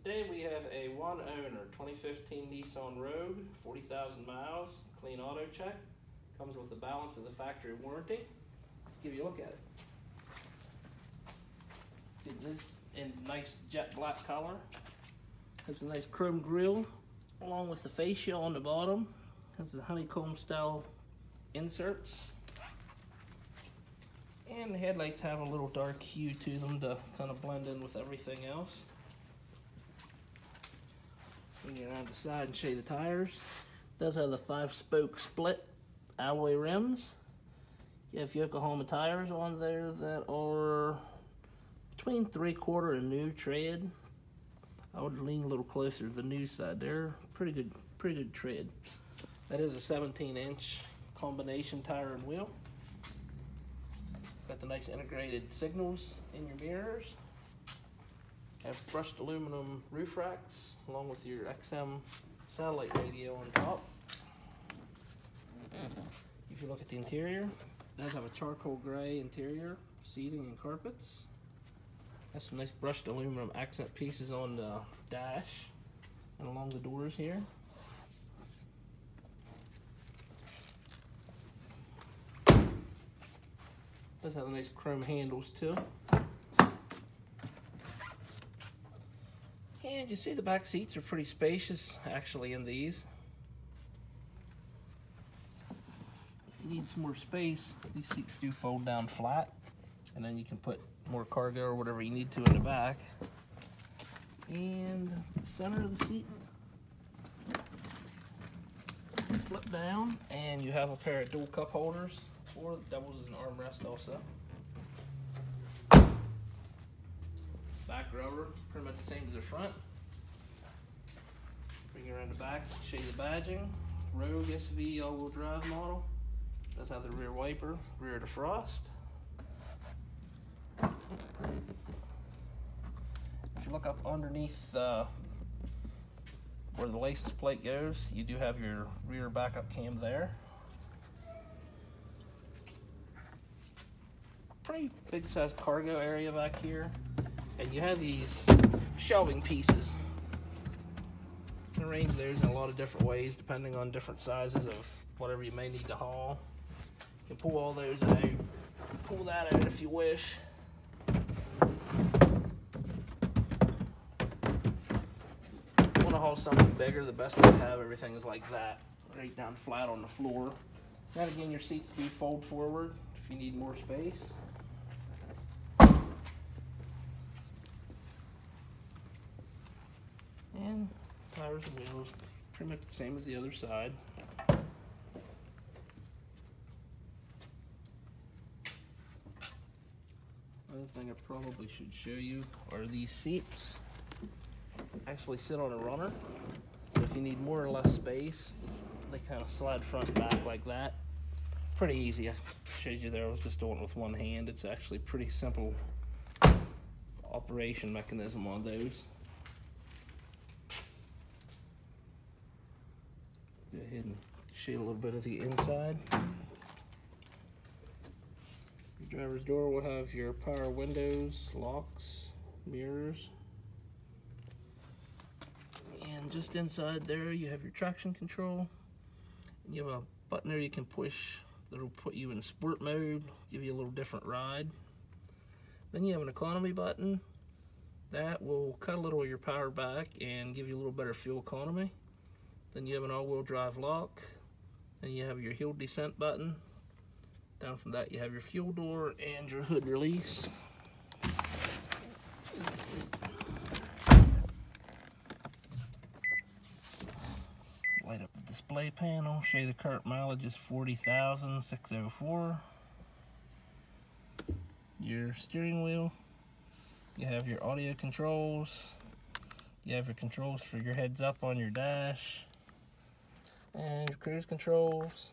Today we have a one owner 2015 Nissan Rogue, 40,000 miles, clean auto check. Comes with the balance of the factory warranty. Let's give you a look at it. See, this is in nice jet black color. Has a nice chrome grille along with the fascia on the bottom. Has the honeycomb style inserts. And the headlights have a little dark hue to them to kind of blend in with everything else. Swing it around the side and show you the tires. It does have the 5-spoke split alloy rims. You have Yokohama tires on there that are between 3/4 and new tread. I would lean a little closer to the new side. They're pretty good tread. That is a 17-inch combination tire and wheel. Got the nice integrated signals in your mirrors. Have brushed aluminum roof racks along with your XM satellite radio on top. If you look at the interior, it does have a charcoal gray interior, seating and carpets. Has some nice brushed aluminum accent pieces on the dash and along the doors here. Does have the nice chrome handles too. And you see the back seats are pretty spacious actually in these. If you need some more space, these seats do fold down flat, and then you can put more cargo or whatever you need to in the back. And the center of the seat, flip down, and you have a pair of dual cup holders, or doubles as an armrest also. Back rubber, pretty much the same as the front. Bring it around the back, show you the badging. Rogue SV all-wheel drive model. Does have the rear wiper, rear defrost. If you look up underneath where the license plate goes, you do have your rear backup cam there. Pretty big size cargo area back here. And you have these shelving pieces. You can arrange those in a lot of different ways depending on different sizes of whatever you may need to haul. You can pull all those out, pull that out if you wish. If you want to haul something bigger, the best way to have everything is like that, right down flat on the floor. Then again, your seats do fold forward if you need more space. And tires and wheels, pretty much the same as the other side. Another thing I probably should show you are these seats. Actually sit on a runner, so if you need more or less space, they kind of slide front and back like that. Pretty easy. I showed you there, I was just doing it with one hand. It's actually pretty simple operation mechanism on those. Go ahead and show you a little bit of the inside. Your driver's door will have your power windows, locks, mirrors. And just inside there you have your traction control. And you have a button there you can push that'll put you in sport mode, give you a little different ride. Then you have an economy button. That will cut a little of your power back and give you a little better fuel economy. Then you have an all-wheel drive lock. Then you have your hill descent button. Down from that you have your fuel door and your hood release. Light up the display panel, show you the current mileage is 40,604. Your steering wheel. You have your audio controls. You have your controls for your heads up on your dash. And your cruise controls.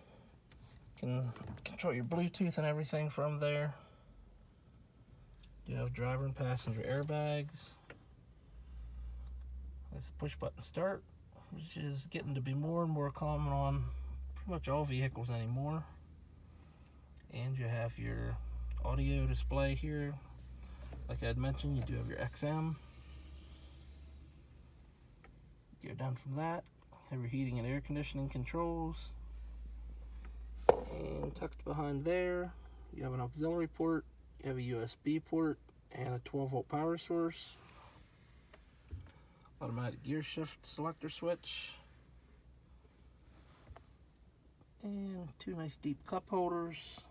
You can control your Bluetooth and everything from there. You have driver and passenger airbags. That's a push button start, which is getting to be more and more common on pretty much all vehicles anymore. And you have your audio display here. Like I had mentioned, you do have your XM. Go down from that, have your heating and air conditioning controls. And tucked behind there, you have an auxiliary port, you have a USB port, and a 12-volt power source. Automatic gear shift selector switch. And two nice deep cup holders.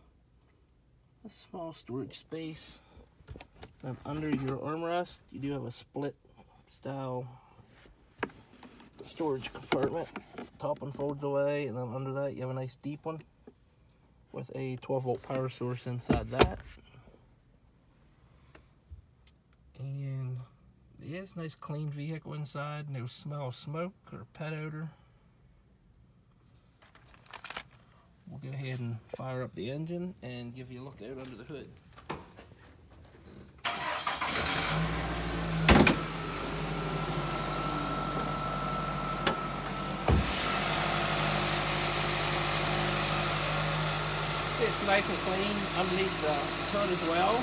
A small storage space. And under your armrest, you do have a split style storage compartment. Top one folds away, and then under that you have a nice deep one with a 12-volt power source inside that. And yeah, it's a nice clean vehicle inside, no smell of smoke or pet odor. We'll go ahead and fire up the engine and give you a look out under the hood. It's nice and clean underneath the hood as well.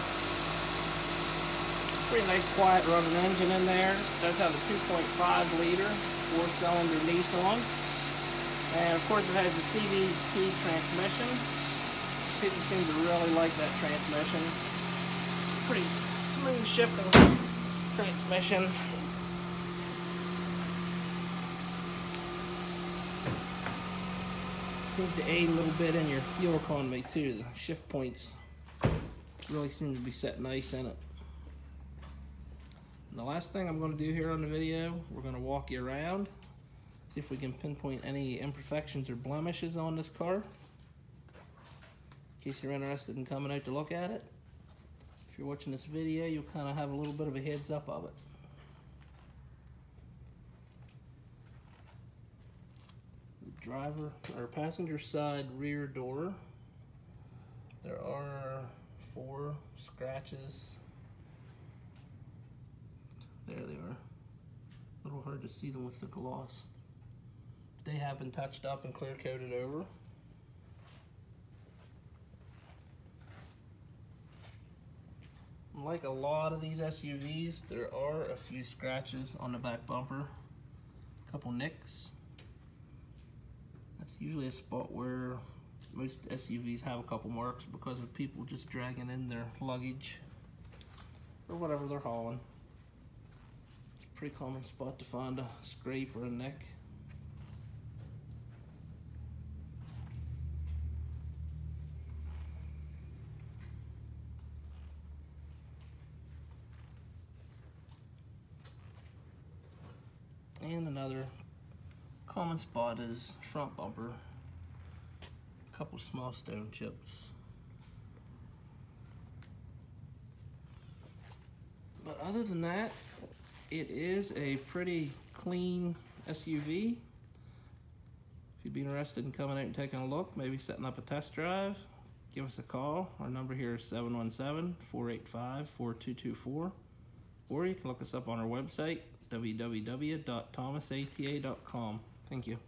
Pretty nice quiet running engine in there. It does have a 2.5 liter 4-cylinder Nissan. And of course it has a CVT transmission. People seem to really like that transmission. Pretty smooth shifting transmission. Seems to aid a little bit in your fuel economy too. The shift points really seem to be set nice in it. And the last thing I'm going to do here on the video, we're going to walk you around, see if we can pinpoint any imperfections or blemishes on this car, in case you're interested in coming out to look at it. If you're watching this video, you'll kind of have a little bit of a heads up of it. The driver or passenger side rear door, there are 4 scratches. There they are. A little hard to see them with the gloss. They have been touched up and clear coated over. Like a lot of these SUVs, there are a few scratches on the back bumper. A couple nicks. That's usually a spot where most SUVs have a couple marks because of people just dragging in their luggage or whatever they're hauling. Pretty common spot to find a scrape or a nick. And another common spot is front bumper. A couple small stone chips. But other than that, it is a pretty clean SUV. If you'd be interested in coming out and taking a look, maybe setting up a test drive, give us a call. Our number here is 717-485-4224. Or you can look us up on our website, www.thomasata.com. Thank you.